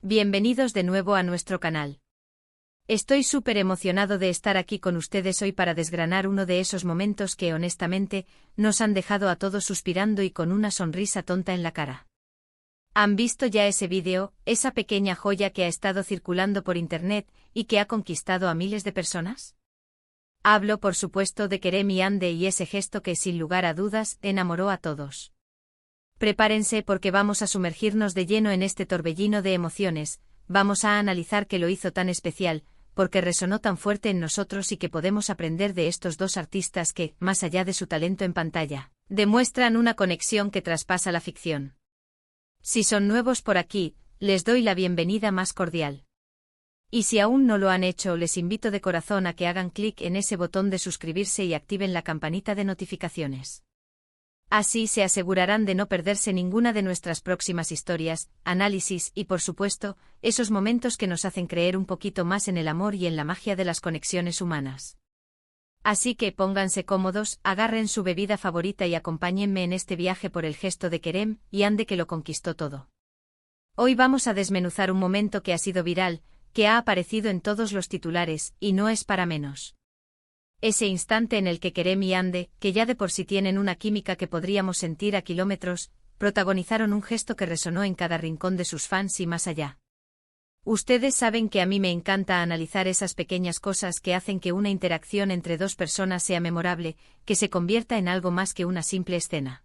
Bienvenidos de nuevo a nuestro canal. Estoy súper emocionado de estar aquí con ustedes hoy para desgranar uno de esos momentos que honestamente nos han dejado a todos suspirando y con una sonrisa tonta en la cara. ¿Han visto ya ese vídeo, esa pequeña joya que ha estado circulando por internet y que ha conquistado a miles de personas? Hablo por supuesto de Kerem y Ande y ese gesto que sin lugar a dudas enamoró a todos. Prepárense porque vamos a sumergirnos de lleno en este torbellino de emociones, vamos a analizar qué lo hizo tan especial, porque resonó tan fuerte en nosotros y que podemos aprender de estos dos artistas que, más allá de su talento en pantalla, demuestran una conexión que traspasa la ficción. Si son nuevos por aquí, les doy la bienvenida más cordial. Y si aún no lo han hecho, les invito de corazón a que hagan clic en ese botón de suscribirse y activen la campanita de notificaciones. Así se asegurarán de no perderse ninguna de nuestras próximas historias, análisis y, por supuesto, esos momentos que nos hacen creer un poquito más en el amor y en la magia de las conexiones humanas. Así que pónganse cómodos, agarren su bebida favorita y acompáñenme en este viaje por el gesto de Kerem y Ande que lo conquistó todo. Hoy vamos a desmenuzar un momento que ha sido viral, que ha aparecido en todos los titulares, y no es para menos. Ese instante en el que Kerem y Ande, que ya de por sí tienen una química que podríamos sentir a kilómetros, protagonizaron un gesto que resonó en cada rincón de sus fans y más allá. Ustedes saben que a mí me encanta analizar esas pequeñas cosas que hacen que una interacción entre dos personas sea memorable, que se convierta en algo más que una simple escena.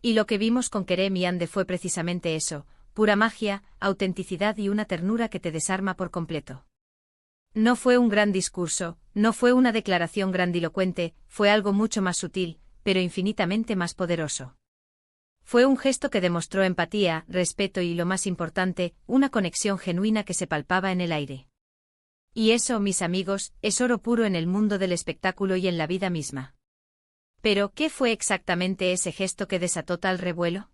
Y lo que vimos con Kerem y Ande fue precisamente eso, pura magia, autenticidad y una ternura que te desarma por completo. No fue un gran discurso, no fue una declaración grandilocuente, fue algo mucho más sutil, pero infinitamente más poderoso. Fue un gesto que demostró empatía, respeto y, lo más importante, una conexión genuina que se palpaba en el aire. Y eso, mis amigos, es oro puro en el mundo del espectáculo y en la vida misma. Pero, ¿qué fue exactamente ese gesto que desató tal revuelo?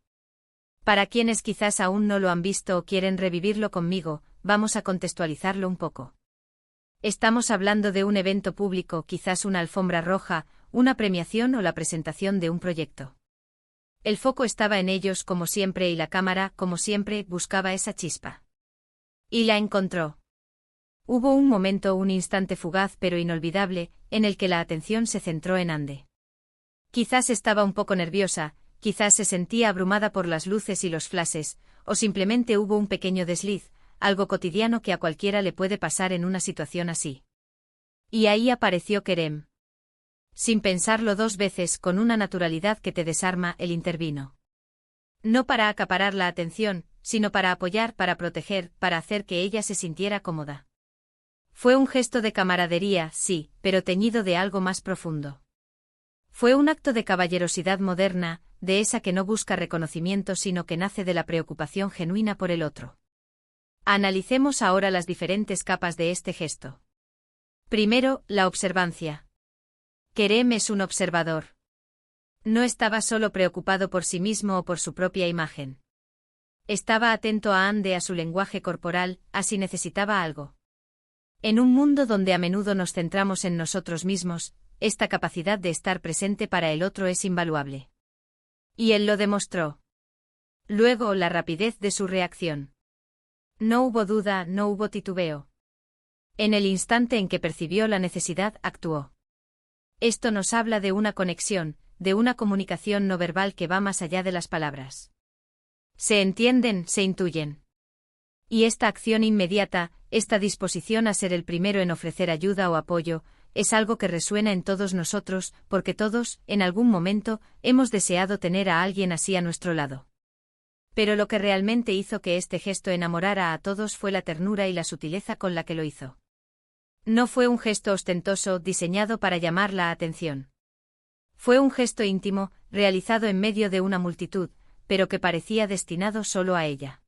Para quienes quizás aún no lo han visto o quieren revivirlo conmigo, vamos a contextualizarlo un poco. Estamos hablando de un evento público, quizás una alfombra roja, una premiación o la presentación de un proyecto. El foco estaba en ellos como siempre y la cámara, como siempre, buscaba esa chispa. Y la encontró. Hubo un momento, un instante fugaz pero inolvidable, en el que la atención se centró en Ande. Quizás estaba un poco nerviosa, quizás se sentía abrumada por las luces y los flashes, o simplemente hubo un pequeño desliz, algo cotidiano que a cualquiera le puede pasar en una situación así. Y ahí apareció Kerem. Sin pensarlo dos veces, con una naturalidad que te desarma, él intervino. No para acaparar la atención, sino para apoyar, para proteger, para hacer que ella se sintiera cómoda. Fue un gesto de camaradería, sí, pero teñido de algo más profundo. Fue un acto de caballerosidad moderna, de esa que no busca reconocimiento sino que nace de la preocupación genuina por el otro. Analicemos ahora las diferentes capas de este gesto. Primero, la observancia. Kerem es un observador. No estaba solo preocupado por sí mismo o por su propia imagen. Estaba atento a Ande, a su lenguaje corporal, a si necesitaba algo. En un mundo donde a menudo nos centramos en nosotros mismos, esta capacidad de estar presente para el otro es invaluable. Y él lo demostró. Luego, la rapidez de su reacción. No hubo duda, no hubo titubeo. En el instante en que percibió la necesidad, actuó. Esto nos habla de una conexión, de una comunicación no verbal que va más allá de las palabras. Se entienden, se intuyen. Y esta acción inmediata, esta disposición a ser el primero en ofrecer ayuda o apoyo, es algo que resuena en todos nosotros, porque todos, en algún momento, hemos deseado tener a alguien así a nuestro lado. Pero lo que realmente hizo que este gesto enamorara a todos fue la ternura y la sutileza con la que lo hizo. No fue un gesto ostentoso, diseñado para llamar la atención. Fue un gesto íntimo, realizado en medio de una multitud, pero que parecía destinado solo a ella.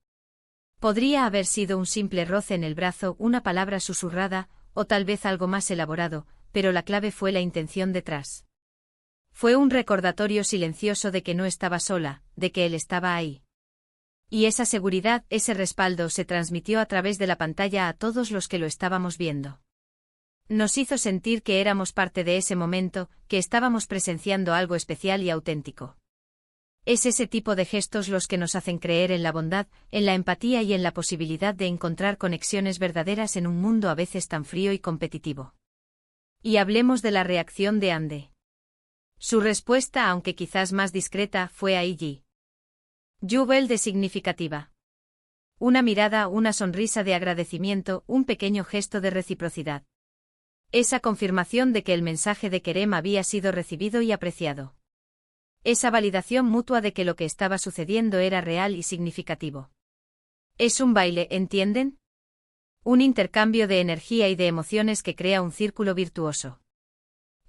Podría haber sido un simple roce en el brazo, una palabra susurrada, o tal vez algo más elaborado, pero la clave fue la intención detrás. Fue un recordatorio silencioso de que no estaba sola, de que él estaba ahí. Y esa seguridad, ese respaldo se transmitió a través de la pantalla a todos los que lo estábamos viendo. Nos hizo sentir que éramos parte de ese momento, que estábamos presenciando algo especial y auténtico. Es ese tipo de gestos los que nos hacen creer en la bondad, en la empatía y en la posibilidad de encontrar conexiones verdaderas en un mundo a veces tan frío y competitivo. Y hablemos de la reacción de Ande. Su respuesta, aunque quizás más discreta, fue allí. Jubel de significativa. Una mirada, una sonrisa de agradecimiento, un pequeño gesto de reciprocidad. Esa confirmación de que el mensaje de Kerem había sido recibido y apreciado. Esa validación mutua de que lo que estaba sucediendo era real y significativo. Es un baile, ¿entienden? Un intercambio de energía y de emociones que crea un círculo virtuoso.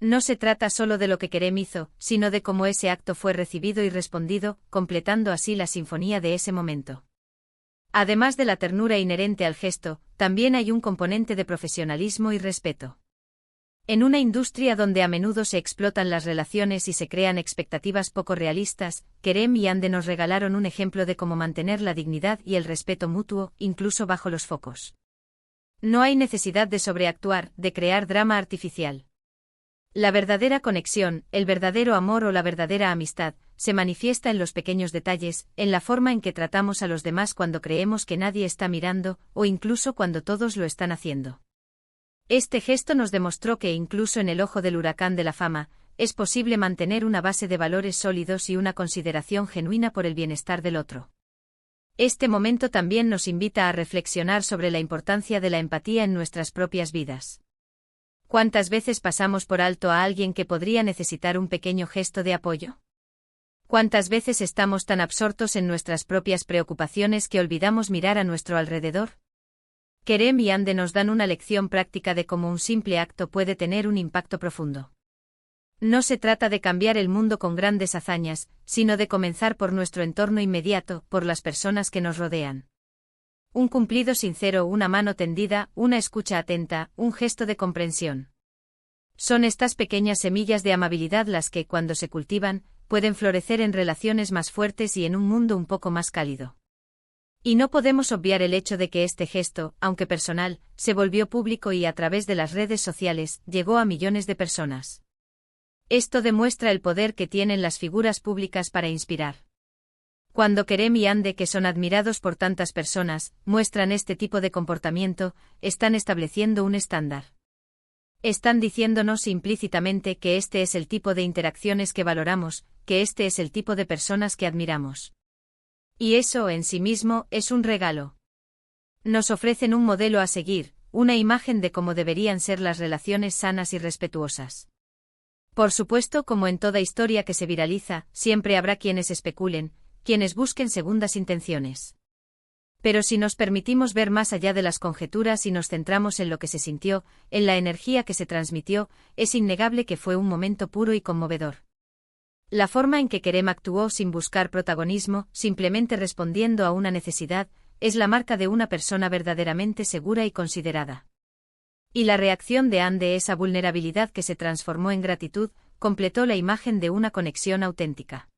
No se trata solo de lo que Kerem hizo, sino de cómo ese acto fue recibido y respondido, completando así la sinfonía de ese momento. Además de la ternura inherente al gesto, también hay un componente de profesionalismo y respeto. En una industria donde a menudo se explotan las relaciones y se crean expectativas poco realistas, Kerem y Ande nos regalaron un ejemplo de cómo mantener la dignidad y el respeto mutuo, incluso bajo los focos. No hay necesidad de sobreactuar, de crear drama artificial. La verdadera conexión, el verdadero amor o la verdadera amistad, se manifiesta en los pequeños detalles, en la forma en que tratamos a los demás cuando creemos que nadie está mirando, o incluso cuando todos lo están haciendo. Este gesto nos demostró que incluso en el ojo del huracán de la fama, es posible mantener una base de valores sólidos y una consideración genuina por el bienestar del otro. Este momento también nos invita a reflexionar sobre la importancia de la empatía en nuestras propias vidas. ¿Cuántas veces pasamos por alto a alguien que podría necesitar un pequeño gesto de apoyo? ¿Cuántas veces estamos tan absortos en nuestras propias preocupaciones que olvidamos mirar a nuestro alrededor? Kerem y Ande nos dan una lección práctica de cómo un simple acto puede tener un impacto profundo. No se trata de cambiar el mundo con grandes hazañas, sino de comenzar por nuestro entorno inmediato, por las personas que nos rodean. Un cumplido sincero, una mano tendida, una escucha atenta, un gesto de comprensión. Son estas pequeñas semillas de amabilidad las que, cuando se cultivan, pueden florecer en relaciones más fuertes y en un mundo un poco más cálido. Y no podemos obviar el hecho de que este gesto, aunque personal, se volvió público y a través de las redes sociales, llegó a millones de personas. Esto demuestra el poder que tienen las figuras públicas para inspirar. Cuando Kerem y Ande, que son admirados por tantas personas, muestran este tipo de comportamiento, están estableciendo un estándar. Están diciéndonos implícitamente que este es el tipo de interacciones que valoramos, que este es el tipo de personas que admiramos. Y eso en sí mismo es un regalo. Nos ofrecen un modelo a seguir, una imagen de cómo deberían ser las relaciones sanas y respetuosas. Por supuesto, como en toda historia que se viraliza, siempre habrá quienes especulen, quienes busquen segundas intenciones. Pero si nos permitimos ver más allá de las conjeturas y nos centramos en lo que se sintió, en la energía que se transmitió, es innegable que fue un momento puro y conmovedor. La forma en que Kerem actuó sin buscar protagonismo, simplemente respondiendo a una necesidad, es la marca de una persona verdaderamente segura y considerada. Y la reacción de Ande, esa vulnerabilidad que se transformó en gratitud, completó la imagen de una conexión auténtica.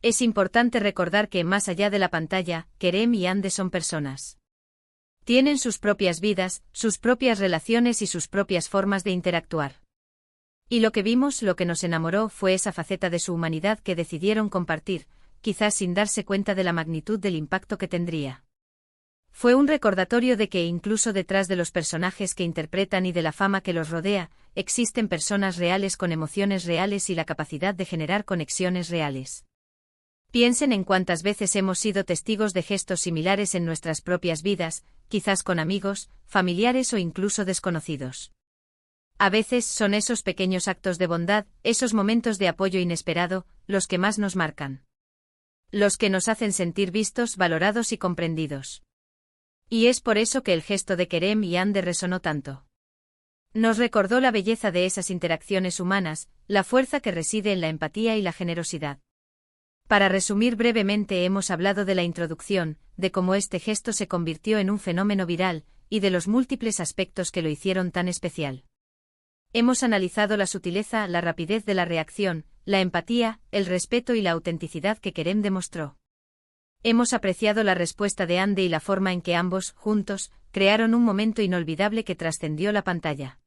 Es importante recordar que, más allá de la pantalla, Kerem y Ande son personas. Tienen sus propias vidas, sus propias relaciones y sus propias formas de interactuar. Y lo que vimos, lo que nos enamoró, fue esa faceta de su humanidad que decidieron compartir, quizás sin darse cuenta de la magnitud del impacto que tendría. Fue un recordatorio de que incluso detrás de los personajes que interpretan y de la fama que los rodea, existen personas reales con emociones reales y la capacidad de generar conexiones reales. Piensen en cuántas veces hemos sido testigos de gestos similares en nuestras propias vidas, quizás con amigos, familiares o incluso desconocidos. A veces son esos pequeños actos de bondad, esos momentos de apoyo inesperado, los que más nos marcan. Los que nos hacen sentir vistos, valorados y comprendidos. Y es por eso que el gesto de Kerem y Ande resonó tanto. Nos recordó la belleza de esas interacciones humanas, la fuerza que reside en la empatía y la generosidad. Para resumir brevemente, hemos hablado de la introducción, de cómo este gesto se convirtió en un fenómeno viral, y de los múltiples aspectos que lo hicieron tan especial. Hemos analizado la sutileza, la rapidez de la reacción, la empatía, el respeto y la autenticidad que Kerem demostró. Hemos apreciado la respuesta de Ande y la forma en que ambos, juntos, crearon un momento inolvidable que trascendió la pantalla.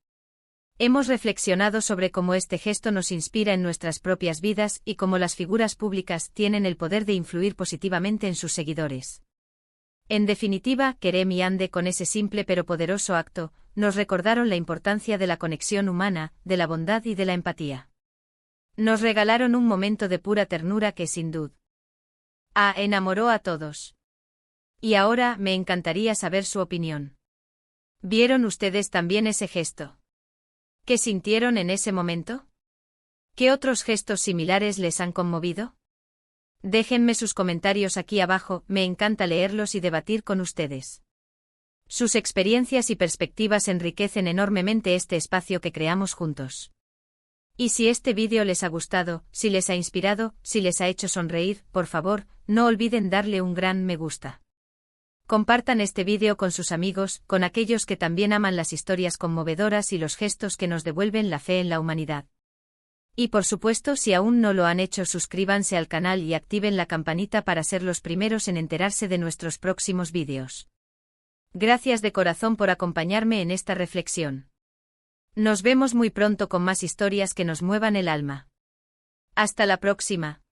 Hemos reflexionado sobre cómo este gesto nos inspira en nuestras propias vidas y cómo las figuras públicas tienen el poder de influir positivamente en sus seguidores. En definitiva, Kerem y Hande, con ese simple pero poderoso acto, nos recordaron la importancia de la conexión humana, de la bondad y de la empatía. Nos regalaron un momento de pura ternura que sin duda enamoró a todos. Y ahora me encantaría saber su opinión. ¿Vieron ustedes también ese gesto? ¿Qué sintieron en ese momento? ¿Qué otros gestos similares les han conmovido? Déjenme sus comentarios aquí abajo, me encanta leerlos y debatir con ustedes. Sus experiencias y perspectivas enriquecen enormemente este espacio que creamos juntos. Y si este vídeo les ha gustado, si les ha inspirado, si les ha hecho sonreír, por favor, no olviden darle un gran me gusta. Compartan este vídeo con sus amigos, con aquellos que también aman las historias conmovedoras y los gestos que nos devuelven la fe en la humanidad. Y por supuesto, si aún no lo han hecho, suscríbanse al canal y activen la campanita para ser los primeros en enterarse de nuestros próximos vídeos. Gracias de corazón por acompañarme en esta reflexión. Nos vemos muy pronto con más historias que nos muevan el alma. Hasta la próxima.